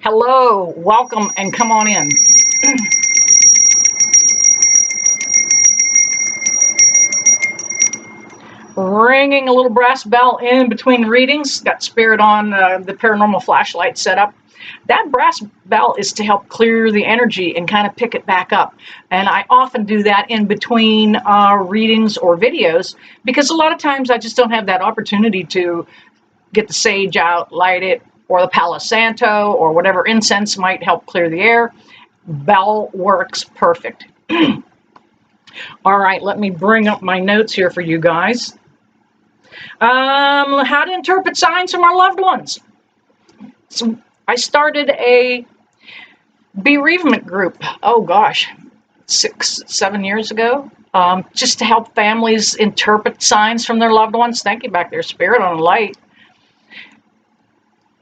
Hello, welcome, and come on in. Ringing a little brass bell in between readings. Got Spirit on the paranormal flashlight set up. That brass bell is to help clear the energy and kind of pick it back up. And I often do that in between readings or videos because a lot of times I just don't have that opportunity to get the sage out, light it, or the Palo Santo, or whatever incense might help clear the air. Bell works perfect. All right, let me bring up my notes here for you guys. How to interpret signs from our loved ones. So I started a bereavement group, oh gosh, 6-7 years ago, just to help families interpret signs from their loved ones. Thank you back there, Spirit on Light.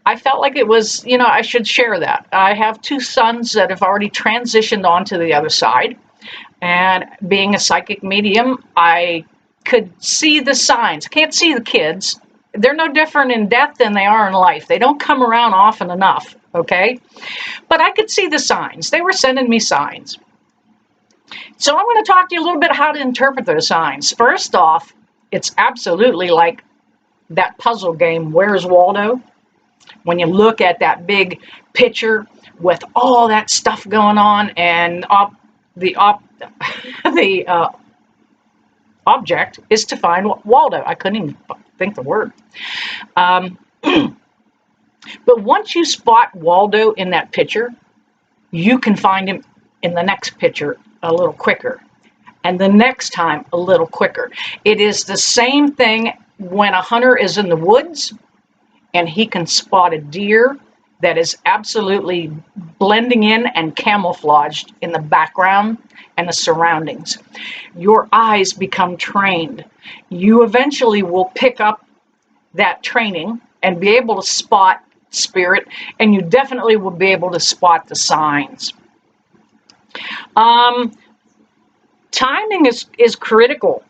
I felt like it was, I should share that. I have 2 sons that have already transitioned on to the other side. And being a psychic medium, I could see the signs. I can't see the kids. They're no different in death than they are in life. They don't come around often enough, okay? But I could see the signs. They were sending me signs. So I'm going to talk to you a little bit how to interpret those signs. First off, it's absolutely like that puzzle game, Where's Waldo? When you look at that big picture with all that stuff going on and the object is to find Waldo. I couldn't even think the word. But once you spot Waldo in that picture, you can find him in the next picture a little quicker, and the next time a little quicker. It is the same thing when a hunter is in the woods and he can spot a deer that is absolutely blending in and camouflaged in the background and the surroundings. Your eyes become trained. You eventually will pick up that training and be able to spot spirit, and you definitely will be able to spot the signs. Timing is critical.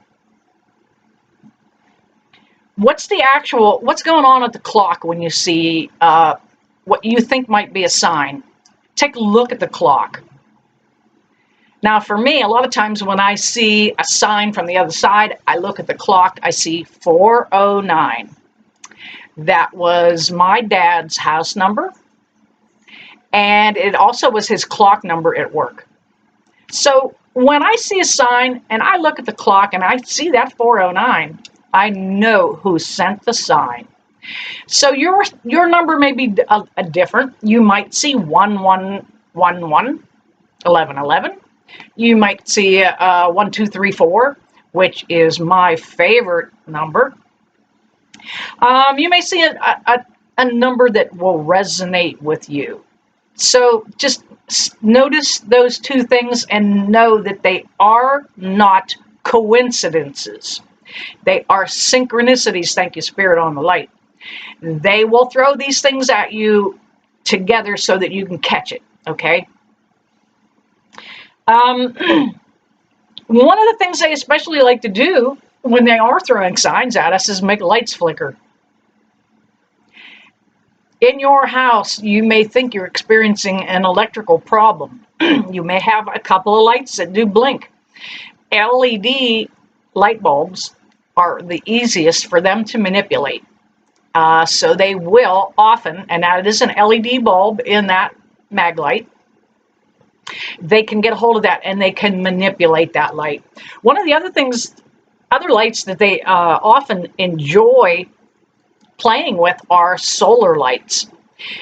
What's going on at the clock when you see what you think might be a sign? Take a look at the clock. Now, for me, a lot of times when I see a sign from the other side, I look at the clock, I see 409. That was my dad's house number, and it also was his clock number at work. So when I see a sign and I look at the clock and I see that 409, I know who sent the sign. So your number may be a different. You might see 1111, 1111. You might see 1234, which is my favorite number. You may see a number that will resonate with you. So just notice those 2 things and know that they are not coincidences. They are synchronicities. Thank you, Spirit on the Light. They will throw these things at you together so that you can catch it, okay? One of the things they especially like to do when they are throwing signs at us is make lights flicker. In your house, you may think you're experiencing an electrical problem. You may have a couple of lights that do blink. LED light bulbs are the easiest for them to manipulate. So they will often, and that is an LED bulb in that mag light, they can get a hold of that and they can manipulate that light. One of the other lights that they often enjoy playing with are solar lights.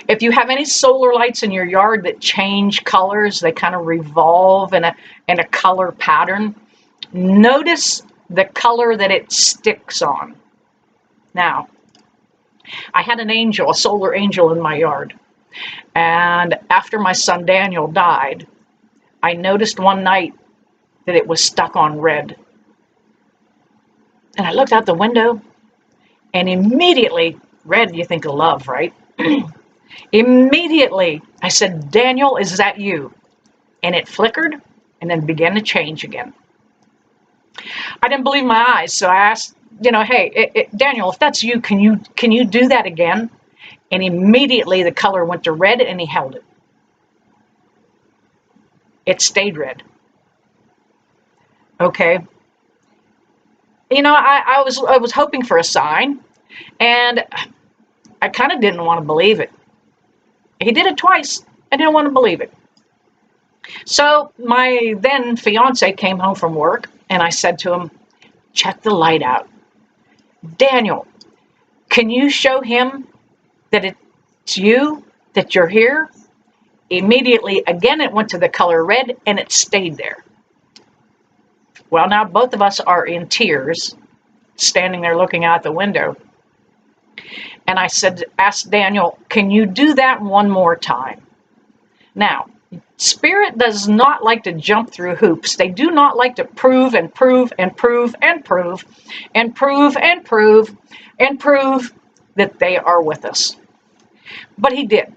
If you have any solar lights in your yard that change colors, they kind of revolve in a color pattern, notice the color that it sticks on. Now, I had a solar angel in my yard, and after my son Daniel died, I noticed one night that it was stuck on red. And I looked out the window, and immediately, red, you think of love, right? Immediately, I said, Daniel, is that you? And it flickered and then began to change again. I didn't believe my eyes, so I asked, hey, Daniel, if that's you, can you do that again? And immediately the color went to red and he held it. It stayed red. Okay. You know, I was hoping for a sign, and I kind of didn't want to believe it. He did it twice. I didn't want to believe it. So my then fiance came home from work, and I said to him, check the light out. Daniel, can you show him that it's you, that you're here? Immediately, again, it went to the color red, and it stayed there. Well, now both of us are in tears, standing there looking out the window. And I said, ask Daniel, can you do that one more time? Now, Spirit does not like to jump through hoops. They do not like to prove and prove and prove and prove and prove and prove and prove that they are with us. But he did.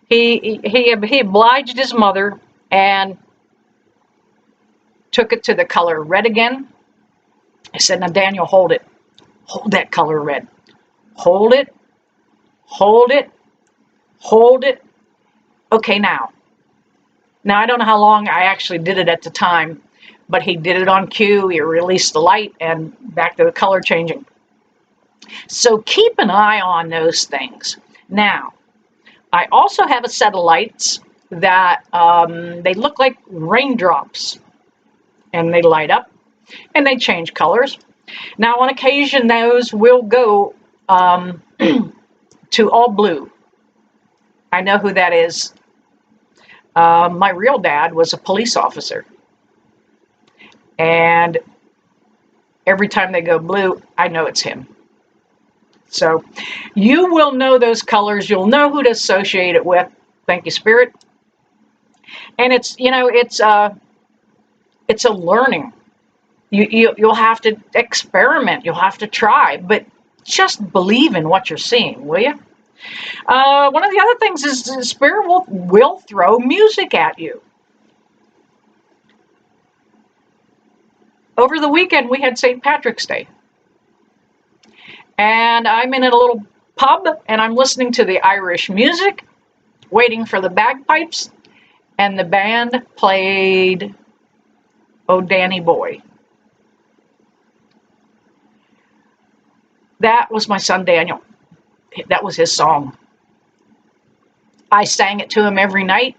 He obliged his mother and took it to the color red again. I said, now Daniel, hold it. Hold that color red. Hold it. Hold it. Hold it. Okay, now. Now, I don't know how long I actually did it at the time, but he did it on cue. He released the light and back to the color changing. So keep an eye on those things. Now, I also have a set of lights that they look like raindrops, and they light up and they change colors. Now, on occasion, those will go to all blue. I know who that is. My real dad was a police officer. And every time they go blue, I know it's him. So you will know those colors. You'll know who to associate it with. Thank you, Spirit. And it's, you know, it's a learning. You'll have to experiment. You'll have to try. But just believe in what you're seeing, will you? One of the other things is the Spirit will throw music at you. Over the weekend, we had St. Patrick's Day. And I'm in a little pub, and I'm listening to the Irish music, waiting for the bagpipes, and the band played Oh Danny Boy. That was my son Daniel. That was his song. I sang it to him every night.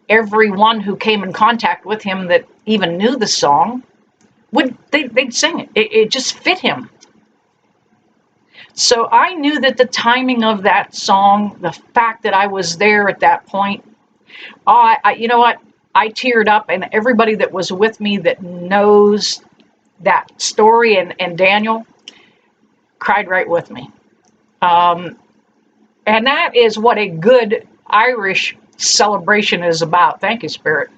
Everyone who came in contact with him that even knew the song, they'd sing it. It just fit him. So I knew that the timing of that song, the fact that I was there at that point, you know what? I teared up, and everybody that was with me that knows that story and Daniel cried right with me. And that is what a good Irish celebration is about. Thank you, Spirit.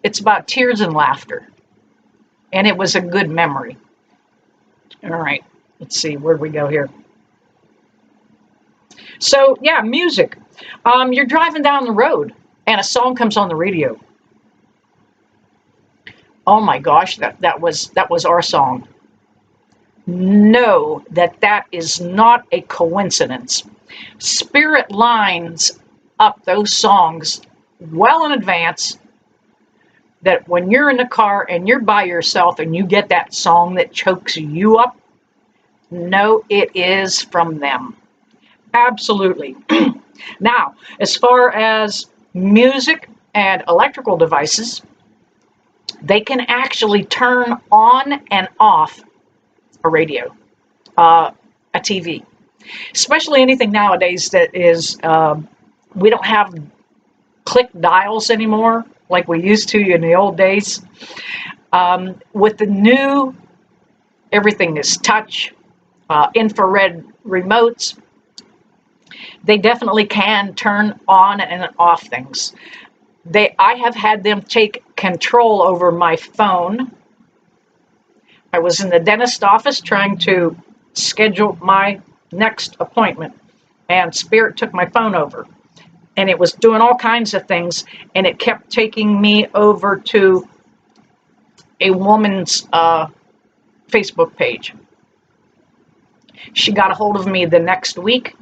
It's about tears and laughter. And it was a good memory. All right, let's see, where'd we go here? So, yeah, music. You're driving down the road, and a song comes on the radio. Oh my gosh, that was our song. Know that is not a coincidence. Spirit lines up those songs well in advance, that when you're in the car and you're by yourself and you get that song that chokes you up, know it is from them. Absolutely. Now, as far as music and electrical devices, they can actually turn on and off a radio, a TV, especially anything nowadays that is, we don't have click dials anymore like we used to in the old days. With the new, everything is touch, infrared remotes. They definitely can turn on and off things. I have had them take control over my phone. I was in the dentist office trying to schedule my next appointment, and Spirit took my phone over, and it was doing all kinds of things, and it kept taking me over to a woman's Facebook page. She got a hold of me the next week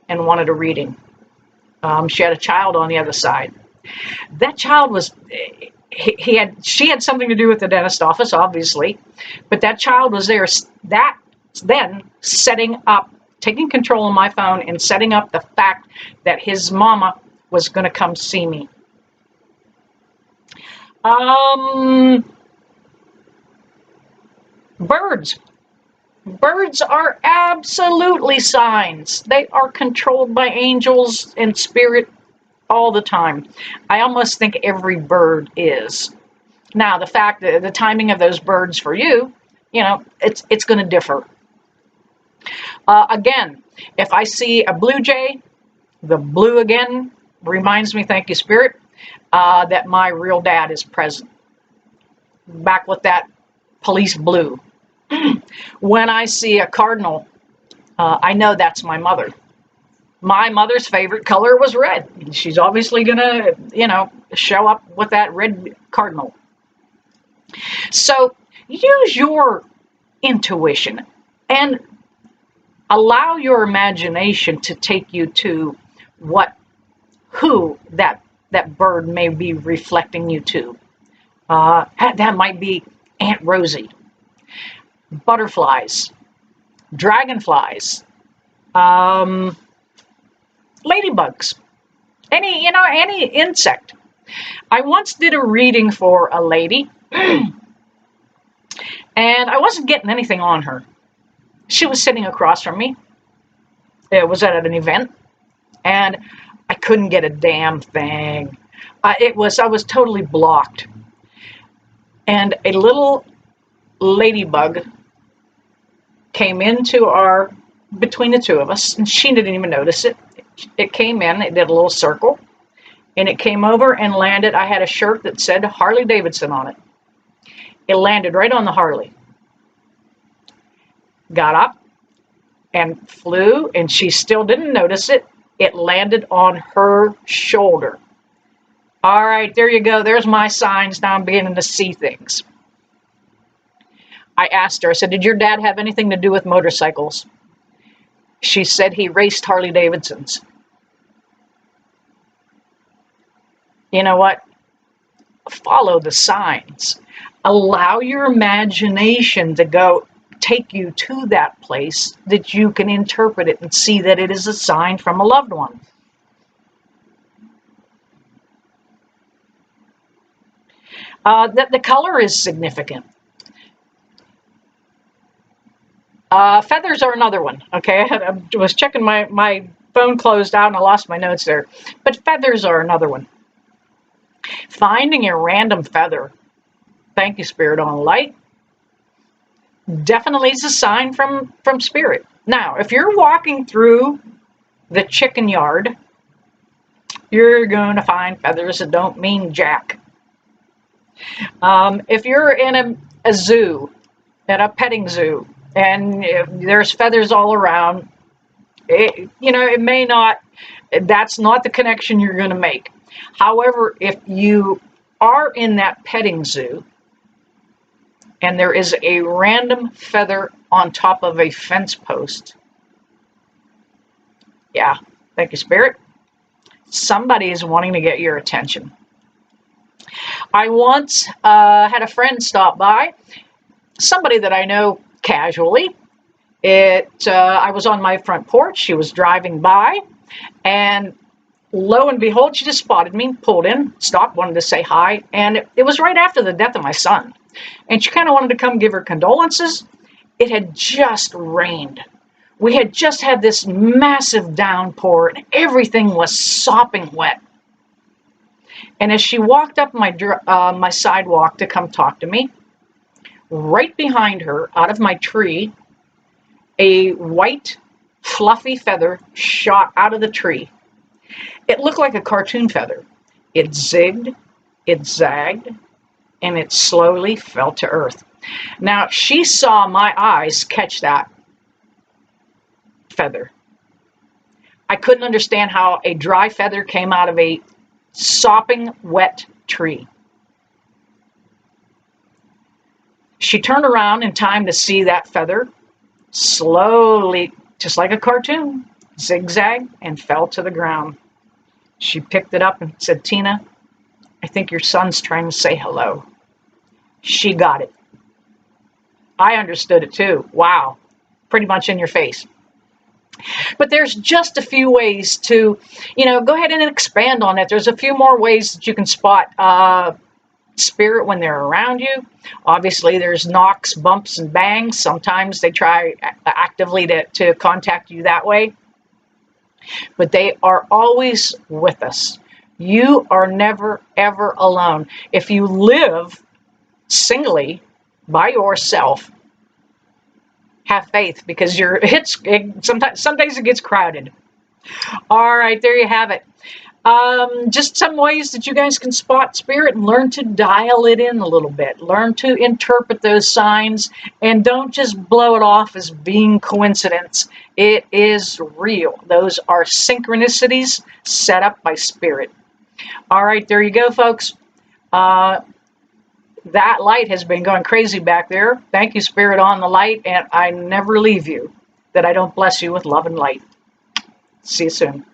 and wanted a reading. She had a child on the other side. That child was, she had something to do with the dentist office, obviously, but that child was there then setting up, taking control of my phone and setting up the fact that his mama was going to come see me. Birds. Birds are absolutely signs. They are controlled by angels and spirit all the time. I almost think every bird is. Now, the fact that the timing of those birds for you, it's going to differ. Again, if I see a blue jay, the blue again reminds me, thank you, Spirit, that my real dad is present. Back with that police blue. When I see a cardinal, I know that's my mother. My mother's favorite color was red. She's obviously going to, show up with that red cardinal. So use your intuition and allow your imagination to take you to who that bird may be reflecting you to. That might be Aunt Rosie. Butterflies, dragonflies, ladybugs, any insect. I once did a reading for a lady, and I wasn't getting anything on her. She was sitting across from me. It was at an event, and I couldn't get a damn thing. I was totally blocked. And a little ladybug came into between the two of us, and she didn't even notice it. It came in, it did a little circle, and it came over and landed. I had a shirt that said Harley Davidson on it. It landed right on the Harley. Got up and flew, and she still didn't notice it. It landed on her shoulder. All right, there you go. There's my signs. Now I'm beginning to see things. I asked her, I said, did your dad have anything to do with motorcycles? She said he raced Harley Davidsons. You know what? Follow the signs. Allow your imagination to take you to that place that you can interpret it and see that it is a sign from a loved one. The color is significant. Feathers are another one, okay? I was checking my phone closed out and I lost my notes there. But feathers are another one. Finding a random feather, thank you, Spirit, on light, definitely is a sign from Spirit. Now, if you're walking through the chicken yard, you're going to find feathers that don't mean jack. If you're in a zoo, at a petting zoo, and there's feathers all around, it may not, that's not the connection you're going to make. However, if you are in that petting zoo and there is a random feather on top of a fence post, yeah, thank you, Spirit. Somebody is wanting to get your attention. I once had a friend stop by, somebody that I know casually. I was on my front porch. She was driving by, and lo and behold, she just spotted me, pulled in, stopped, wanted to say hi, and it was right after the death of my son. And she kind of wanted to come give her condolences. It had just rained. We had just had this massive downpour, and everything was sopping wet. And as she walked up my sidewalk to come talk to me, right behind her, out of my tree, a white, fluffy feather shot out of the tree. It looked like a cartoon feather. It zigged, it zagged, and it slowly fell to earth. Now, she saw my eyes catch that feather. I couldn't understand how a dry feather came out of a sopping wet tree. She turned around in time to see that feather slowly, just like a cartoon, zigzagged and fell to the ground. She picked it up and said, Tina, I think your son's trying to say hello. She got it. I understood it too. Wow. Pretty much in your face. But there's just a few ways to, go ahead and expand on it. There's a few more ways that you can spot spirit when they're around you. Obviously, there's knocks, bumps, and bangs. Sometimes they try actively to contact you that way. But they are always with us. You are never, ever alone. If you live singly by yourself, have faith, because sometimes some days it gets crowded. All right, there you have it. Just some ways that you guys can spot spirit and learn to dial it in a little bit. Learn to interpret those signs and don't just blow it off as being coincidence. It is real. Those are synchronicities set up by spirit. All right, there you go, folks. That light has been going crazy back there. Thank you, Spirit, on the light, and I never leave you, that I don't bless you with love and light. See you soon.